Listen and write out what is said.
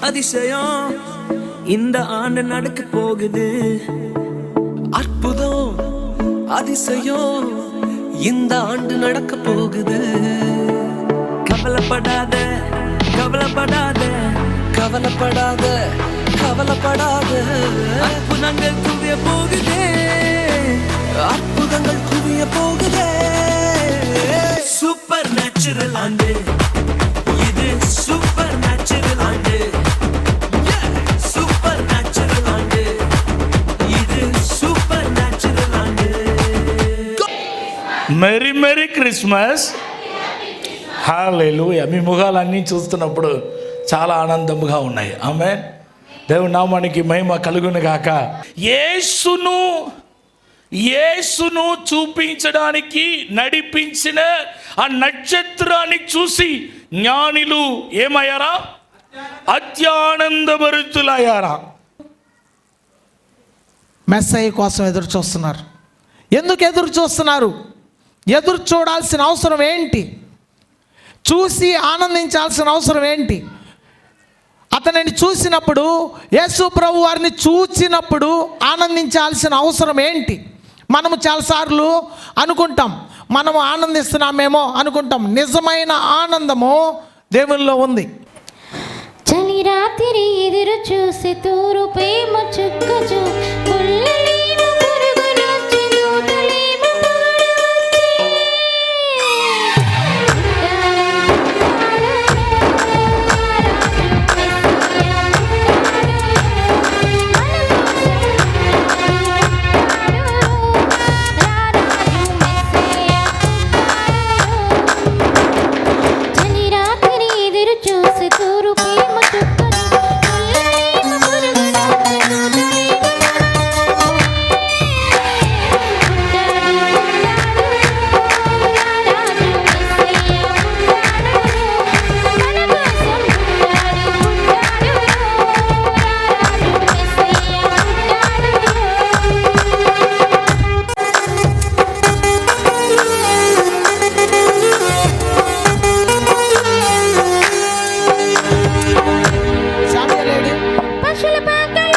அதிசயம் இந்த ஆண்டு நடக்க போகுது. அற்புதம் அதிசயம் இந்த ஆண்டு நடக்க போகுது. கவலைப்படாத கவலைப்படாத கவலைப்படாத கவலைப்படாத, அற்புதங்கள் குவிய போகுதே, அற்புதங்கள் குவிய போகுதே. சூப்பர் நேச்சுரல் ஆண்டு இது, சூப்பர் நேச்சுரல் ஆண்டு, சூப்பர் நேச்சுரல் ஆண்டு இது, சூப்பர் நேச்சுரல் ஆண்டு. Merry merry Christmas. హల్లెలూయా. మీ ముఖాలన్నీ చూస్తున్నప్పుడు చాలా ఆనందంగా ఉన్నాయి. ఆమేన్. దేవుని నామానికి మహిమ కలుగును గాక. యేసును చూపించడానికి నడిపించిన ఆ నక్షత్రాన్ని చూసి జ్ఞానులు ఏమయ్యారా? అత్యానందభరితులయ్యారా. మెస్సయ్య కోసం ఎదురు చూస్తున్నారు. ఎందుకు ఎదురు చూస్తున్నారు? ఎదురు చూడాల్సిన అవసరం ఏంటి? చూసి ఆనందించాల్సిన అవసరం ఏంటి? అతనిని చూసినప్పుడు, యేసు ప్రభు వారిని చూచినప్పుడు ఆనందించాల్సిన అవసరం ఏంటి? మనము చాలాసార్లు అనుకుంటాం, మనము ఆనందిస్తున్నామేమో అనుకుంటాం. నిజమైన ఆనందము దేవునిలో ఉంది. చలి రాత్రి ఎదురు చూసి తూరు ప్రేమ చుక్కచు పుల్లలేమో పురుగునొచ్చి నూటలేమో పశుల పాకల